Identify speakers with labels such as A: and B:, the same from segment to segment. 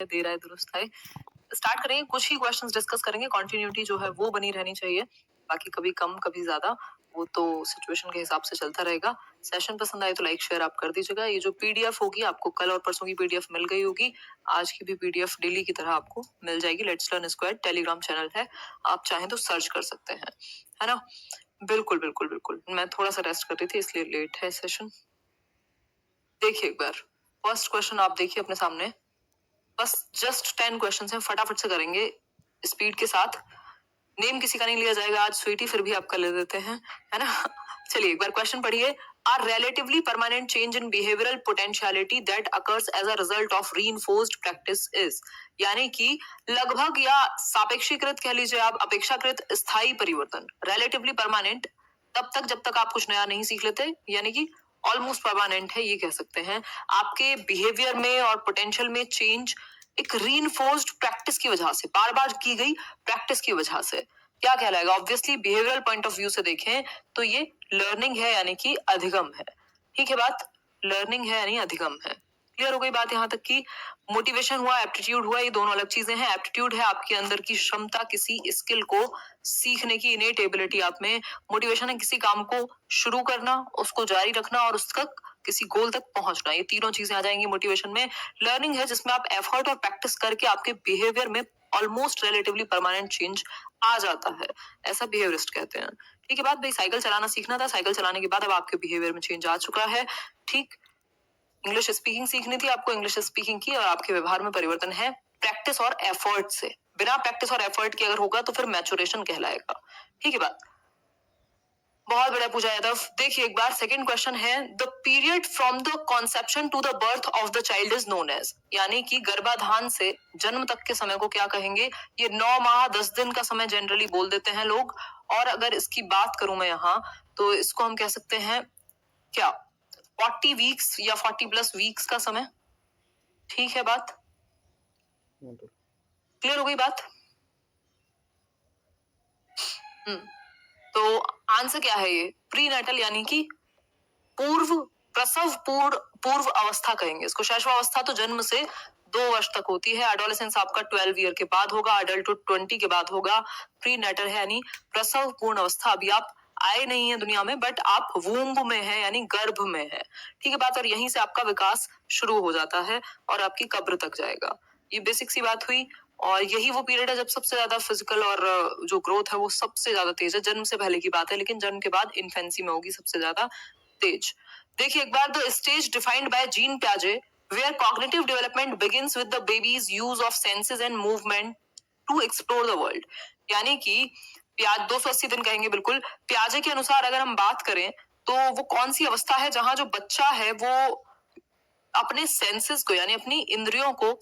A: दे रहा है दुरुस्त है। स्टार्ट करेंगे, कुछ ही क्वेश्चंस डिस्कस करेंगे, कंटिन्यूटी जो है वो बनी रहनी चाहिए, बाकी कभी कम कभी ज्यादा वो तो सिचुएशन के हिसाब से चलता रहेगा। सेशन पसंद आए तो लाइक शेयर आप कर दीजिएगा। ये जो पीडीएफ होगी आपको कल और परसों की पीडीएफ मिल गई होगी, आज की भी पीडीएफ डेली की तरह आपको मिल जाएगी। Let's learn squad Telegram channel है, आप चाहें तो सर्च कर सकते हैं, है ना। बिल्कुल बिल्कुल बिल्कुल, मैं थोड़ा सा रेस्ट कर रही थी इसलिए लेट है सेशन। देखिए एक बार फर्स्ट क्वेश्चन आप देखिए अपने सामने, बस जस्ट 10 क्वेश्चन हैं, फटाफट से करेंगे स्पीड के साथ। नेम किसी का नहीं लिया जाएगा आज, स्वीटी फिर भी आपका ले देते हैं, है ना। चलिए एक बार क्वेश्चन पढ़िए। Are relatively permanent change in behavioral potentiality that occurs as a result of reinforced practice is, यानी कि लगभग या सापेक्षीकृत कह लीजिए आप, अपेक्षाकृत स्थायी परिवर्तन। relatively permanent तब तक जब तक आप कुछ नया नहीं सीख लेते, यानी कि ऑलमोस्ट परमानेंट है ये कह सकते हैं। आपके बिहेवियर में और पोटेंशियल में चेंज एक रीइंफोर्स्ड प्रैक्टिस की वजह से, बार बार की गई प्रैक्टिस की वजह से क्या कहलाएगा। Obviously behavioural point of view से देखें तो ये लर्निंग है यानी कि अधिगम है। ठीक है बात, लर्निंग है यानी अधिगम है। क्लियर हो गई बात यहाँ तक की। मोटिवेशन हुआ, एप्टीट्यूड हुआ, ये दोनों अलग चीजें हैं। एप्टीट्यूड है आपके अंदर की क्षमता किसी स्किल को सीखने की, इनेट एबिलिटी आप में। मोटिवेशन है किसी काम को शुरू करना, उसको जारी रखना और उस तक किसी गोल तक पहुंचना, ये तीनों चीजें आ जाएंगी मोटिवेशन में। लर्निंग है जिसमें आप एफर्ट और प्रैक्टिस करके आपके बिहेवियर में ऑलमोस्ट रिलेटिवली परमानेंट चेंज आ जाता है, ऐसा बिहेवियरिस्ट कहते हैं। ठीक है बात, भाई साइकिल चलाना सीखना था, साइकिल चलाने के बाद अब आपके बिहेवियर में चेंज आ चुका है। ठीक, इंग्लिश स्पीकिंग सीखनी थी आपको, इंग्लिश स्पीकिंग की और आपके व्यवहार में परिवर्तन है प्रैक्टिस और एफर्ट से। बिना प्रैक्टिस और एफर्ट के अगर होगा तो फिर मैचुरेशन कहलाएगा। ठीक है बात, बहुत बड़ा पूछा जाता है। देखिए एक बार सेकंड क्वेश्चन है, the period from the conception to the birth of the child is known as, यानी कि गर्भाधान से जन्म तक के समय को क्या कहेंगे। ये 9 माह 10 दिन का समय जनरली बोल देते हैं लोग, और अगर इसकी बात करूं मैं यहाँ तो इसको हम कह सकते हैं क्या, 40 वीक्स या 40+ वीक्स का समय। ठीक है बात, क्लियर हो गई बात। तो आंसर क्या है, ये प्रीनेटल यानी कि पूर्व प्रसव पूर्व अवस्था कहेंगे इसको। शैशवावस्था तो जन्म से 2 वर्ष तक होती है, एडोलेसेंस आपका 12 ईयर के बाद होगा, अडल्टहुड 20 के बाद होगा। प्रीनेटल है यानी प्रसव पूर्ण अवस्था, अभी आप आए नहीं है दुनिया में बट आप वूम्ब में है यानी गर्भ में है। ठीक है बात, और यहीं से आपका विकास शुरू हो जाता है और आपकी कब्र तक जाएगा। ये बेसिक सी बात हुई, और यही वो पीरियड है जब सबसे ज्यादा फिजिकल और जो ग्रोथ है वो सबसे ज्यादा तेज है। जन्म से पहले की बात है, लेकिन जन्म के बाद इन्फेंसी में होगी सबसे ज्यादा तेज। देखिए एक बार, the stage defined by Jean प्याजे where cognitive development begins with the baby's use of senses and movement to explore the world, यानी कि प्याज 280 दिन कहेंगे बिल्कुल। प्याजे के अनुसार अगर हम बात करें तो वो कौन सी अवस्था है जहां जो बच्चा है वो अपने सेंसेस को यानी अपनी इंद्रियों को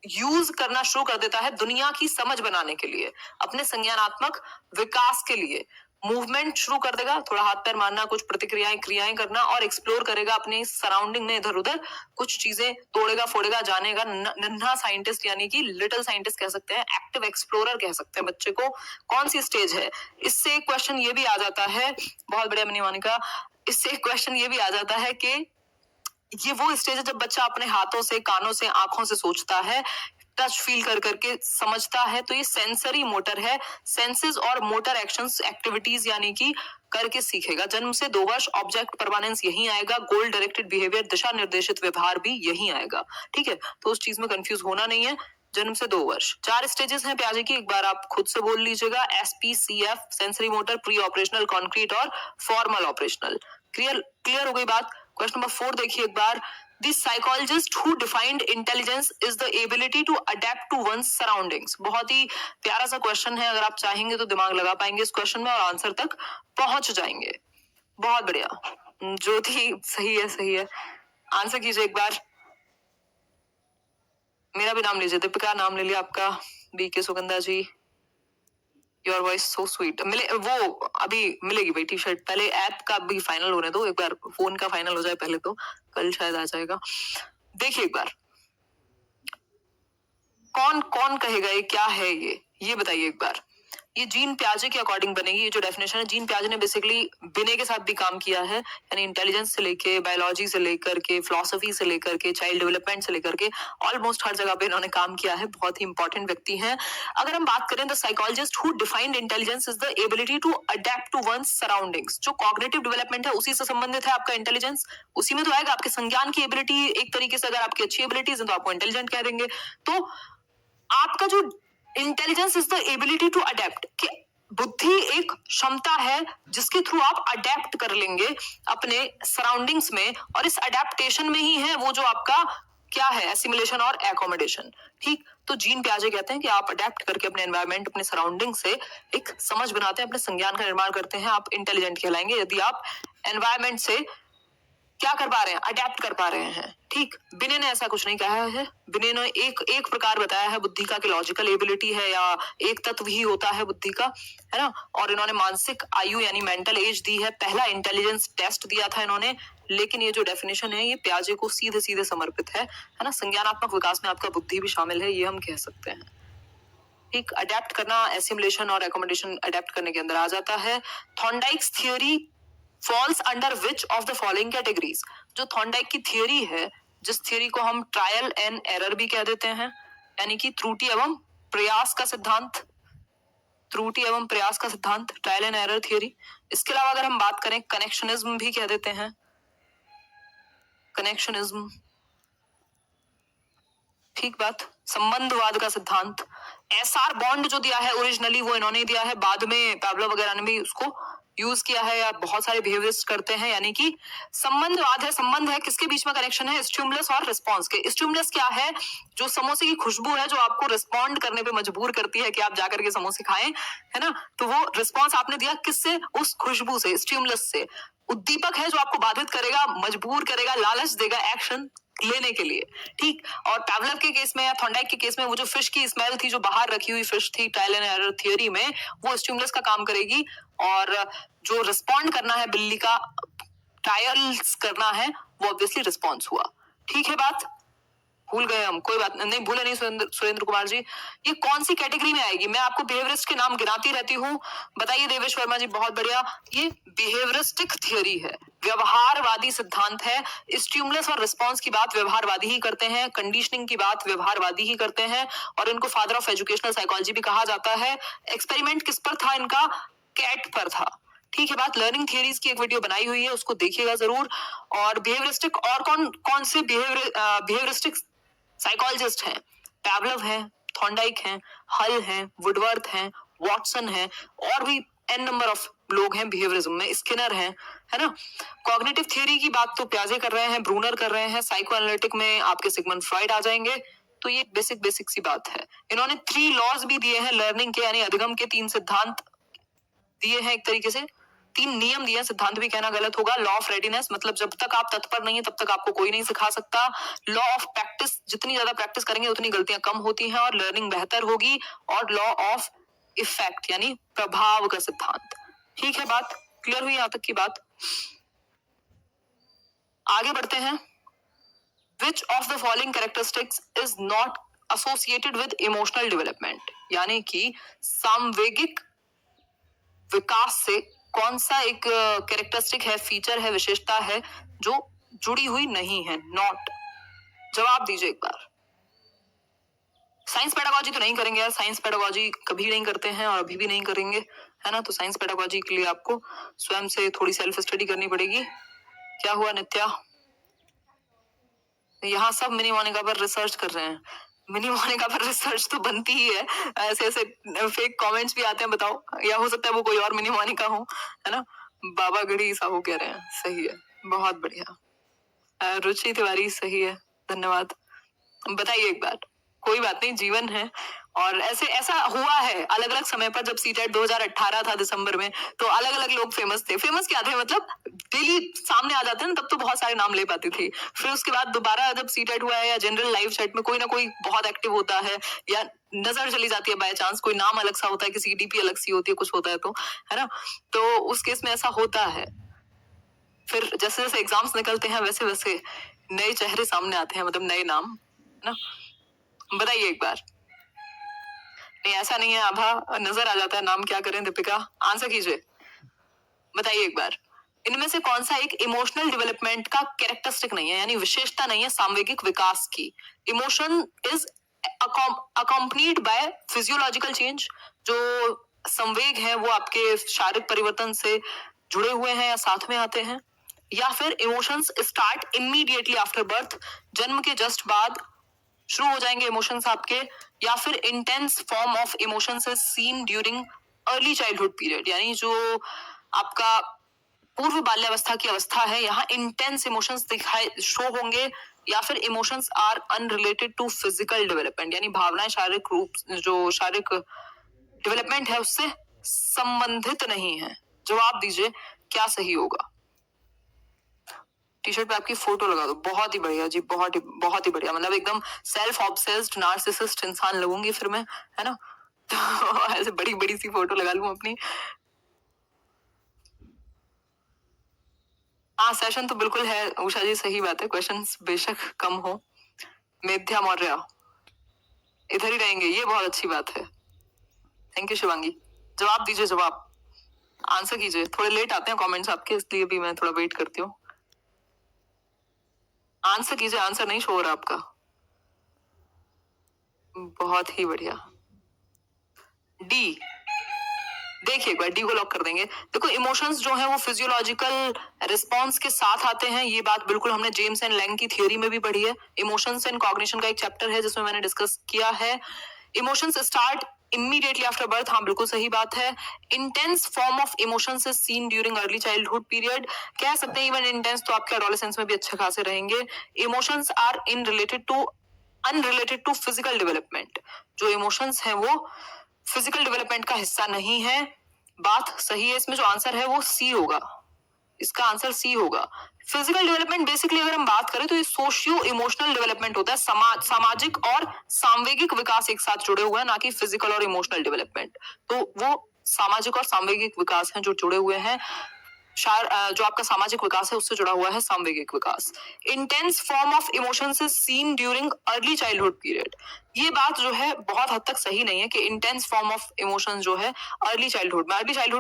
A: यूज करना शुरू कर देता है दुनिया की समझ बनाने के लिए, अपने संज्ञानात्मक विकास के लिए। मूवमेंट शुरू कर देगा, थोड़ा हाथ पैर मारना, कुछ प्रतिक्रियाएं क्रियाएं करना, और एक्सप्लोर करेगा अपने सराउंडिंग में इधर उधर, कुछ चीजें तोड़ेगा फोड़ेगा, जानेगा। नन्हा साइंटिस्ट यानी कि लिटिल साइंटिस्ट कह सकते हैं, एक्टिव एक्सप्लोरर कह सकते हैं बच्चे को। कौन सी स्टेज है, इससे एक क्वेश्चन ये भी आ जाता है, बहुत बढ़िया मनी मोनिका, इससे एक क्वेश्चन ये भी आ जाता है कि ये वो स्टेज है जब बच्चा अपने हाथों से, कानों से, आंखों से सोचता है, टच फील कर करके समझता है। तो ये सेंसरी मोटर है, सेंसेस और मोटर एक्शंस एक्टिविटीज यानी कि करके सीखेगा। जन्म से 2 वर्ष ऑब्जेक्ट परमानेंस यही आएगा, गोल डायरेक्टेड बिहेवियर दिशा निर्देशित व्यवहार भी यही आएगा। ठीक है, तो उस चीज में कंफ्यूज होना नहीं है। जन्म से 2 वर्ष, 4 स्टेजेस हैं प्याजे की, एक बार आप खुद से बोल लीजिएगा। SPCF sensory motor, pre operational, concrete और फॉर्मल ऑपरेशनल। क्लियर हो गई बात। क्वेश्चन नंबर 4 देखिए एक बार, The psychologist who defined intelligence is the ability to adapt to one's surroundings। बहुत ही प्यारा सा क्वेश्चन है, अगर आप चाहेंगे तो दिमाग लगा पाएंगे इस क्वेश्चन में और आंसर तक पहुंच जाएंगे। बहुत बढ़िया ज्योति, सही है सही है, आंसर कीजिए एक बार। मेरा भी नाम लीजिए, दीपिका नाम ले लिया आपका, BK Sugandha ji, your voice so sweet. मिले वो अभी मिलेगी भाई टी शर्ट, पहले ऐप का भी फाइनल होने दो, एक बार फोन का फाइनल हो जाए पहले, तो कल शायद आ जाएगा। देखिए एक बार, कौन कौन कहेगा ये क्या है, ये बताइए एक बार। ये जीन पियाजे के अकॉर्डिंग बनेगी। ये जो डेफिनेशन है, जीन पियाजे ने बेसिकली बिने के साथ भी काम किया है, यानी इंटेलिजेंस से लेके, बायोलॉजी से लेकर के, फिलोसफी से लेकर के, चाइल्ड डेवलपमेंट से लेकर के, ऑलमोस्ट हर जगह पे इन्होंने काम किया है। बहुत ही इंपॉर्टेंट व्यक्ति हैं। अगर हम बात करें, the psychologist who defined intelligence is the ability to adapt to one's surroundings. जो कॉग्निटिव डेवलपमेंट है उसी से संबंधित है आपका इंटेलिजेंस, उसी में तो आएगा। आपके संज्ञान की एबिलिटी, एक तरीके से अगर आपकी अच्छी एबिलिटीज है तो आपको इंटेलिजेंट कह देंगे। तो आपका जो intelligence is the ability to adapt, कि बुद्धि एक क्षमता है जिसके थ्रू आप अडेप्ट कर लेंगे अपने सराउंडिंग्स में, और इस अडेप्टेशन में ही है वो जो आपका क्या है, एसिमिलेशन और एकोमोडेशन। ठीक, तो जीन पियाजे कहते हैं कि आप अडेप्ट करके अपने एनवायरनमेंट, अपने सराउंडिंग से एक समझ बनाते हैं, अपने संज्ञान का निर्माण करते हैं, आप इंटेलिजेंट कहलाएंगे यदि आप एनवायरनमेंट से क्या कर पा रहे हैं, अडेप्ट कर पा रहे हैं। ठीक, बिने ने ऐसा कुछ नहीं कहा है। बिने ने एक प्रकार बताया है बुद्धि का कि लॉजिकल एबिलिटी है या एक तत्व ही होता है बुद्धि का, है ना। और इन्होंने मानसिक आयु यानी मेंटल एज दी है, पहला इंटेलिजेंस टेस्ट दिया था इन्होंने। लेकिन ये जो डेफिनेशन है ये पियाजे को सीधे सीधे समर्पित है ना। संज्ञानात्मक विकास में आपका बुद्धि भी शामिल है, ये हम कह सकते हैं। ठीक, अडेप्ट करना, एसिमुलेशन और एकोमोडेशन अडेप्ट करने के अंदर आ जाता है। Thorndike's theory falls under which of the following categories. जो थॉर्नडाइक की थियोरी है, जिस थियोरी को हम ट्रायल एंड एरर भी कह देते हैं, यानी कि त्रुटि एवं प्रयास का सिद्धांत, त्रुटि एवं प्रयास का सिद्धांत, ट्रायल एंड एरर थियोरी। इसके अलावा अगर हम बात करें, कनेक्शनिज्म भी कह देते हैं, कनेक्शनिज्म। ठीक बात, संबंधवाद का सिद्धांत। एसआर बॉन्ड जो दिया है ओरिजिनली वो इन्होंने दिया है, बाद में पावलोव वगैरह ने भी उसको यूज किया है, या बहुत सारे बिहेवियरिस्ट करते हैं। यानी कि संबंधवाद है, संबंध है, किसके बीच में कनेक्शन है, स्टिमुलस और रिस्पांस के। स्टिमुलस क्या है, जो समोसे की खुशबू है जो आपको रिस्पॉन्ड करने पे मजबूर करती है कि आप जाकर के समोसे खाएं, है ना। तो वो रिस्पॉन्स आपने दिया किससे, उस खुशबू से, स्टिमुलस से। उद्दीपक है जो आपको बाधित करेगा, मजबूर करेगा, लालच देगा एक्शन लेने के लिए। ठीक, और पावलोव के केस में या थॉर्नडाइक के केस में वो जो फिश की स्मेल थी, जो बाहर रखी हुई फिश थी, ट्रायल एंड एरर थियोरी में वो स्टिमुलस का काम करेगी, और जो रिस्पॉन्ड करना है बिल्ली का, ट्रायल्स करना है, वो ऑब्वियसली रिस्पॉन्स हुआ। ठीक है बात, भूल गए हम, कोई बात नहीं, भूले नहीं सुरेंद्र कुमार जी। ये कौन सी कैटेगरी में आएगी, मैं आपको बिहेवियरिस्ट के नाम गिनाती रहती हूँ, बताइए देवेश वर्मा जी, बहुत बढ़िया। ये बिहेवियरिस्टिक थियोरी है, व्यवहारवादी सिद्धांत है। स्टिमुलस और रिस्पांस की बात व्यवहारवादी ही करते हैं, कंडीशनिंग की बात व्यवहारवादी ही करते हैं, और इनको फादर ऑफ एजुकेशनल साइकोलॉजी भी कहा जाता है। एक्सपेरिमेंट किस पर था इनका, कैट पर था। ठीक है बात, लर्निंग थियरीज की एक वीडियो बनाई हुई है, उसको देखिएगा जरूर। और बिहेवियरिस्टिक, और कौन कौन से बिहेवियरिस्टिक साइकोलॉजिस्ट हैं, पावलोव हैं, थॉर्नडाइक हैं, हल हैं, वुडवर्थ हैं, वॉटसन हैं, और भी एन नंबर ऑफ लोग हैं बिहेवियरिज्म में, स्किनर हैं, है ना। कॉग्निटिव थियरी की बात तो पियाजे कर रहे हैं, ब्रूनर कर रहे हैं, साइको एनालिटिक में आपके सिगमंड फ्रॉइड आ जाएंगे। तो ये बेसिक सी बात है। इन्होंने 3 लॉज भी दिए हैं लर्निंग के, यानी अधिगम के 3 सिद्धांत दिए हैं, एक तरीके से 3 नियम दिए, सिद्धांत भी कहना गलत होगा। लॉ ऑफ रेडीनेस, मतलब जब तक आप तत्पर नहीं है तब तक आपको कोई नहीं सिखा सकता। लॉ ऑफ प्रैक्टिस, जितनी ज्यादा प्रैक्टिस करेंगे उतनी गलतियां कम होती हैं और लर्निंग बेहतर होगी। और लॉ ऑफ इफेक्ट यानी प्रभाव का सिद्धांत। ठीक है बात, क्लियर हुई यहां तक की बात। आगे बढ़ते हैं। विच of the following characteristics is not associated with emotional development, यानी कि सामवेगिक विकास से कौन सा एक कैरेक्टरिस्टिक है, फीचर है, विशेषता है जो जुड़ी हुई नहीं है, नॉट। जवाब दीजिए एक बार। साइंस पेडागोजी तो नहीं करेंगे यार, साइंस पेडागोजी कभी नहीं करते हैं और अभी भी नहीं करेंगे, है ना। तो साइंस पेडागोजी के लिए आपको स्वयं से थोड़ी सेल्फ स्टडी करनी पड़ेगी। क्या हुआ नित्या, यहाँ सब मिनी मोनिका पर रिसर्च कर रहे हैं। मिनी मोनिका पर रिसर्च तो बनती ही है, ऐसे ऐसे फेक कमेंट्स भी आते हैं, बताओ, या हो सकता है वो कोई और मिनी मोनिका हो, है ना। बाबा गढ़ी साहू कह रहे हैं, सही है, बहुत बढ़िया। रुचि तिवारी सही है, धन्यवाद। बताइए एक बार, कोई बात नहीं, जीवन है। और ऐसे ऐसा हुआ है अलग अलग समय पर, जब सीटेट 2018 था दिसंबर में, तो अलग अलग लोग फेमस थे। फेमस क्या थे, मतलब डेली सामने आ जाते हैं, तब तो बहुत सारे नाम ले पाती थी। फिर उसके बाद दोबारा जब सीटेट हुआ है या जनरल लाइव सेट में कोई ना कोई बहुत एक्टिव होता है, या नजर चली जाती है बाय चांस, कोई नाम अलग सा होता है, किसी डीपी अलग सी होती है, कुछ होता है तो, है ना। तो उस केस में ऐसा होता है। फिर जैसे जैसे एग्जाम्स निकलते हैं वैसे वैसे नए चेहरे सामने आते हैं, मतलब नए नाम, है ना। बताइए एक बार, नहीं ऐसा नहीं है, आधा नजर आ जाता है, नाम क्या करें दीपिका, आंसर कीजिए, बताइए एक बार। इनमें से कौन सा एक इमोशनल डेवलपमेंट का कैरेक्टरिस्टिक नहीं है, यानी विशेषता नहीं है सामवेगिक विकास की। Emotion is accompanied by physiological change, जो संवेग है वो आपके शारीरिक परिवर्तन से जुड़े हुए हैं या साथ में आते हैं, या फिर emotions start immediately after birth, जन्म के जस्ट बाद शुरू हो जाएंगे इमोशंस आपके, या फिर intense form of emotions is seen during early childhood period, यानी जो आपका पूर्व बाल्यावस्था की अवस्था है, यहाँ इंटेंस इमोशंस दिखाई शो होंगे, या फिर emotions are unrelated to physical development, यानी भावनाएं शारीरिक रूप जो शारीरिक डेवलपमेंट है उससे संबंधित नहीं है। जवाब दीजिए क्या सही होगा। टी शर्ट पे आपकी फोटो लगा दो, बहुत ही बढ़िया जी, बहुत ही बढ़िया, मतलब एकदम सेल्फ ऑब्सेस्ड नार्सिसिस्ट इंसान लगूंगी फिर मैं, है ना। तो ऐसे बड़ी बड़ी सी फोटो लगा लूं अपनी। हाँ सेशन तो बिल्कुल है उषा जी, सही बात है, क्वेश्चंस बेशक कम हो। मेध्या मौर्य इधर ही रहेंगे, ये बहुत अच्छी बात है, थैंक यू शिवांगी। जवाब दीजिए, जवाब आंसर कीजिए, थोड़े लेट आते हैं कमेंट्स आपके, इसलिए भी मैं थोड़ा वेट करती हूँ। आंसर कीजिए, आंसर नहीं शो हो रहा आपका। बहुत ही बढ़िया, डी। देखिए एक बार डी को लॉक कर देंगे। देखो इमोशंस जो है वो फिजियोलॉजिकल रिस्पॉन्स के साथ आते हैं, ये बात बिल्कुल हमने जेम्स एंड लैंग की थियोरी में भी पढ़ी है। इमोशंस एंड कॉग्निशन का एक चैप्टर है जिसमें मैंने डिस्कस किया है। Emotions start immediately after birth, हाँ बिल्कुल सही बात है। Intense form of emotions is seen during early childhood period, कह सकते हैं इवन इंटेंस तो आपके एडोलेसेंस में भी अच्छे खासे रहेंगे। Emotions are in related to unrelated to physical development, जो इमोशंस हैं वो फिजिकल डेवलपमेंट का हिस्सा नहीं है। बात सही है, इसमें जो आंसर है वो सी होगा, इसका आंसर सी होगा। फिजिकल डेवलपमेंट बेसिकली अगर हम बात करें तो ये सोशियो इमोशनल डेवलपमेंट होता है, सामाजिक और सांवेगिक विकास एक साथ जुड़े हुए हैं, ना कि फिजिकल और इमोशनल डेवलपमेंट। तो वो सामाजिक और सांवेगिक विकास हैं जो जुड़े हुए हैं। जो आपका सामाजिक विकास है उससे जुड़ा हुआ है सांवेगिक विकास। Intense form of emotions is seen during early childhood period, ये बात जो है बहुत हद तक सही नहीं है कि इंटेंस फॉर्म ऑफ इमोशंस जो है अर्ली चाइल्डहुड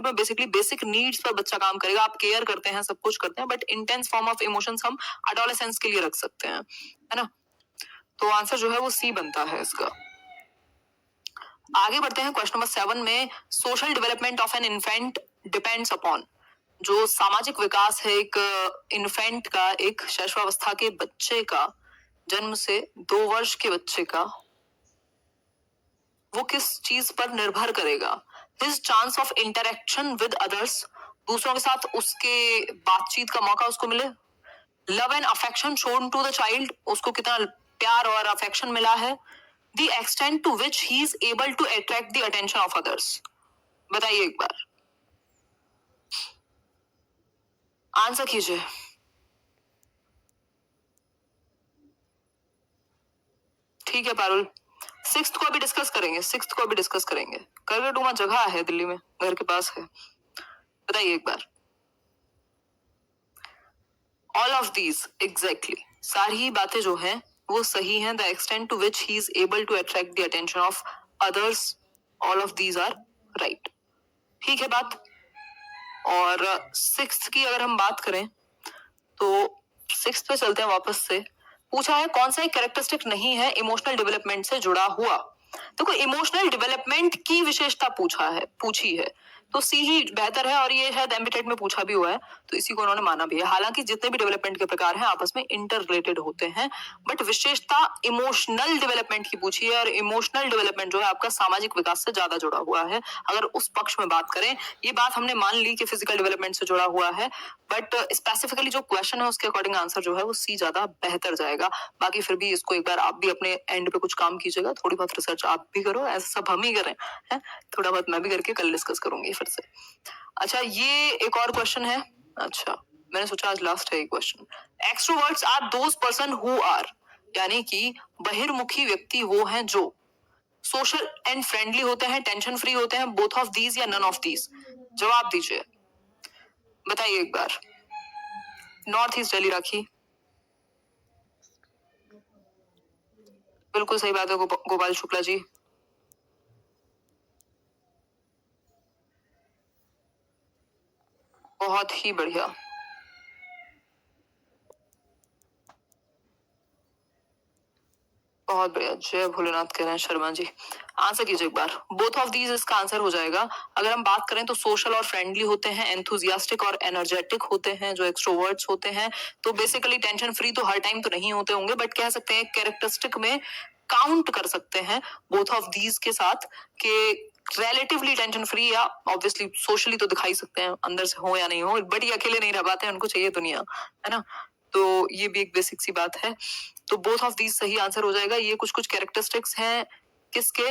A: में बेसिकली बेसिक नीड्स पर बच्चा काम करेगा, आप केयर करते हैं, सब कुछ करते हैं, but intense form of emotions हम अडोलेसेंस के लिए रख सकते हैं, है ना। तो आंसर जो है वो सी बनता है इसका। आगे बढ़ते हैं क्वेश्चन नंबर 7 में, social development of an infant depends upon, जो सामाजिक विकास है एक इन्फेंट का, एक शैशवावस्था के बच्चे का, जन्म से 2 वर्ष के बच्चे का, वो किस चीज पर निर्भर करेगा। His chance of interaction with others, दूसरों के साथ उसके बातचीत का मौका उसको मिले। Love and affection shown to the child, उसको कितना प्यार और अफेक्शन मिला है। The extent to which he is able to attract the attention of others, बताइए एक बार, आंसर कीजिए। ठीक है पारुल, सिक्स्थ को अभी डिस्कस करेंगे, सिक्स्थ को अभी डिस्कस करेंगे। करगटुमा जगह है दिल्ली में, घर के पास है, बताइए एक बार। ऑल ऑफ दीज एग्जैक्टली, सारी ही बातें जो हैं वो सही हैं। The extent to which he is able to attract the attention of others, all of these are right, ठीक है बात। और सिक्स्थ की अगर हम बात करें तो सिक्स्थ पे चलते हैं वापस से। पूछा है कौन सा एक कैरेक्टरिस्टिक नहीं है इमोशनल डेवलपमेंट से जुड़ा हुआ। तो कोई इमोशनल डेवलपमेंट की विशेषता पूछी है, तो सी ही बेहतर है, और ये शायद एमबीटेट में पूछा भी हुआ है, तो इसी को उन्होंने माना भी है। हालांकि जितने भी डेवलपमेंट के प्रकार हैं आपस में इंटर रिलेटेड होते हैं, बट विशेषता इमोशनल डेवलपमेंट की पूछी है, और इमोशनल डेवलपमेंट जो है आपका सामाजिक विकास से ज्यादा जुड़ा हुआ है। अगर उस पक्ष में बात करें, ये बात हमने मान ली कि फिजिकल डेवलपमेंट से जुड़ा हुआ है, बट स्पेसिफिकली जो क्वेश्चन है उसके अकॉर्डिंग आंसर जो है वो सी ज्यादा बेहतर जाएगा। बाकी फिर भी इसको एक बार आप भी अपने एंड पे कुछ काम कीजिएगा, थोड़ी बहुत रिसर्च आप भी करो, ऐसा सब हम ही करें, है थोड़ा बहुत मैं भी करके कल डिस्कस करूंगी फिर से। अच्छा ये एक और क्वेश्चन है, अच्छा मैंने सोचा आज लास्ट है ये question. Extroverts are those person who are, यानी कि बहिर्मुखी व्यक्ति वो हैं जो सोशल एंड फ्रेंडली होते हैं, टेंशन फ्री होते हैं, बोथ ऑफ दीज या नन ऑफ दीज, जवाब दीजिए, बताइए एक बार। नॉर्थ ईस्ट दिल्ली राखी, बिल्कुल सही बात है गोपाल शुक्ला जी। बहुत ही बढ़िया, बहुत बढ़िया। जय भोलेनाथ कह रहे हैं शर्मा जी। आंसर कीजिए एक बार। बोथ ऑफ दीज इसका आंसर हो जाएगा। अगर हम बात करें तो सोशल और फ्रेंडली होते हैं, एंथुजियास्टिक और एनर्जेटिक होते हैं जो एक्सट्रोवर्ट्स होते हैं। तो बेसिकली टेंशन फ्री तो हर टाइम तो नहीं होते होंगे, बट कह सकते हैं कैरेक्टरिस्टिक में काउंट कर सकते हैं बोथ ऑफ दीज के साथ कि रिलेटिवली टेंशन फ्री, या ऑब्वियसली सोशली तो दिखाई सकते हैं अंदर से हो या नहीं हो, बट ये अकेले नहीं रह पाते हैं, उनको चाहिए दुनिया, है ना। तो ये भी एक बेसिक सी बात है। तो बोथ ऑफ दीज सही आंसर हो जाएगा। ये कुछ कुछ कैरेक्टरिस्टिक्स हैं किसके,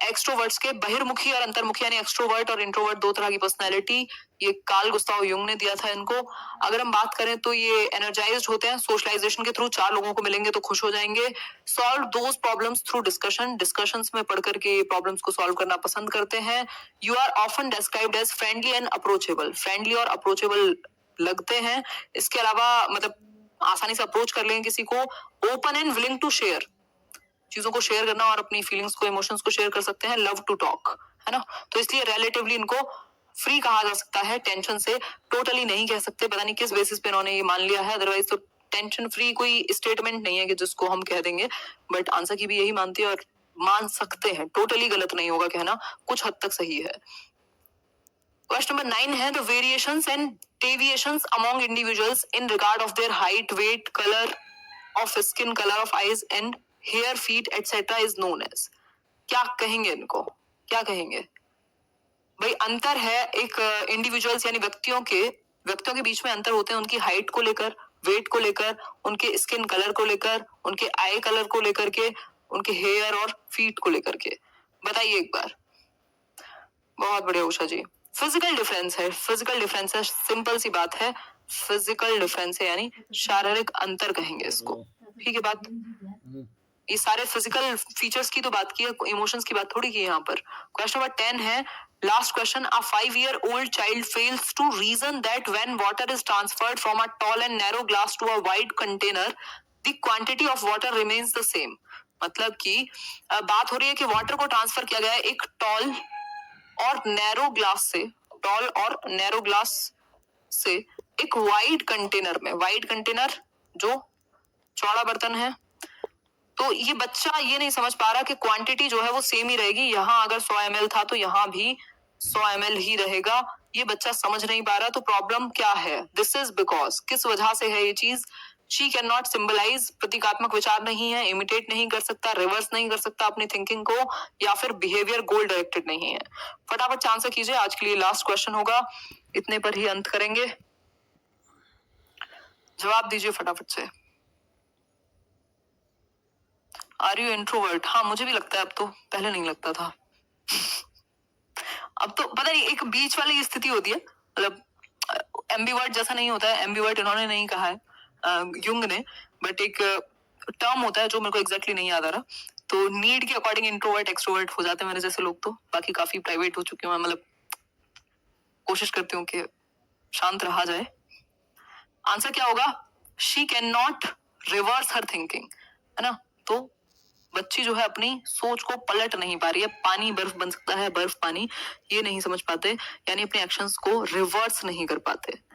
A: एक्सट्रोवर्ट्स के। बहिर्मुखी और अंतर्मुखी यानी एक्सट्रोवर्ट और इंट्रोवर्ट दो तरह की पर्सनैलिटी, ये कार्ल गुस्ताव युंग ने दिया था इनको। अगर हम बात करें तो ये एनर्जाइज्ड होते हैं सोशलाइजेशन के थ्रू, चार लोगों को मिलेंगे तो खुश हो जाएंगे। Solve those problems through discussion, discussions में पढ़ करके प्रॉब्लम्स को सॉल्व करना पसंद करते हैं। You are often described as friendly and approachable, friendly और अप्रोचेबल लगते हैं। इसके अलावा मतलब आसानी से अप्रोच कर लेंगे किसी को। Open and willing to share, चीजों को शेयर करना और अपनी फीलिंग्स को, इमोशंस को शेयर कर सकते हैं। लव टू टॉक, है ना। तो इसलिए रिलेटिवली इनको फ्री कहा जा सकता है टेंशन से। टोटली नहीं कह सकते, पता नहीं किस बेसिस पे इन्होंने ये मान लिया है, अदरवाइज तो टेंशन फ्री कोई स्टेटमेंट नहीं है कि जिसको हम कह देंगे। बट आंसर की भी यही मानती है और मान सकते हैं, टोटली गलत नहीं होगा कहना, कुछ हद तक सही है। क्वेश्चन नंबर 9 है the variations and deviations among individuals in regard of their height, weight, colour of skin, colour of eyes and hair, feet etcetera is known as. क्या कहेंगे इनको, क्या कहेंगे भाई? अंतर है एक इंडिविजुअल्स यानी व्यक्तियों के बीच में अंतर होते हैं उनकी हाइट को लेकर, वेट को लेकर, उनके स्किन कलर को लेकर, उनके आई कलर को लेकर के, उनके हेयर और फीट को लेकर के। बताइए एक बार। बहुत बढ़िया उषा जी। फिजिकल डिफरेंस है, फिजिकल डिफरेंस है, सिंपल सी बात है। फिजिकल डिफरेंस है यानी शारीरिक अंतर कहेंगे इसको, ठीक है बात। ये सारे फिजिकल फीचर्स की तो बात की है, इमोशंस की बात थोड़ी की है यहाँ पर। क्वेश्चन नंबर 10 है, last question. A 5-year-old child fails to reason that when water is transferred from a tall and narrow glass to a wide container, the quantity of water remains the same। मतलब कि बात हो रही है कि water को transfer किया गया है एक टॉल और नैरो ग्लास से, टॉल और नैरो ग्लास से एक वाइड कंटेनर में, वाइड कंटेनर जो चौड़ा बर्तन है। तो ये बच्चा ये नहीं समझ पा रहा कि क्वांटिटी जो है वो सेम ही रहेगी, यहाँ अगर 100 ml था तो यहाँ भी 100 ml ही रहेगा। ये बच्चा समझ नहीं पा रहा। तो प्रॉब्लम क्या है? दिस इज बिकॉज, किस वजह से है ये चीज? शी कैन नॉट सिंबलाइज, प्रतीकात्मक विचार नहीं है, इमिटेट नहीं कर सकता, रिवर्स नहीं कर सकता अपनी थिंकिंग को, या फिर बिहेवियर गोल डायरेक्टेड नहीं है। फटाफट आंसर कीजिए, आज के लिए लास्ट क्वेश्चन होगा, इतने पर ही अंत करेंगे। जवाब दीजिए फटाफट से। Are you introvert? हाँ मुझे भी लगता है, अब तो, पहले नहीं लगता था। अब तो पता नहीं, एक बीच वाली स्थिति होती है, मतलब एम्बीवर्ट जैसा नहीं होता है, एम्बीवर्ट इन्होंने नहीं कहा है युंग ने, बट एक टर्म होता है जो मेरे को एग्जैक्टली नहीं याद आ रहा। तो नीड के अकॉर्डिंग इंट्रोवर्ट एक्सट्रोवर्ट हो जाते हैं मेरे जैसे लोग। तो बाकी काफी प्राइवेट हो चुके हैं, मतलब कोशिश करती हूँ कि शांत रहा जाए। आंसर क्या होगा? She can not reverse her thinking, है ना। तो बच्ची जो है अपनी सोच को पलट नहीं पा रही है। पानी बर्फ बन सकता है, बर्फ पानी, ये नहीं समझ पाते, यानी अपने एक्शंस को रिवर्स नहीं कर पाते।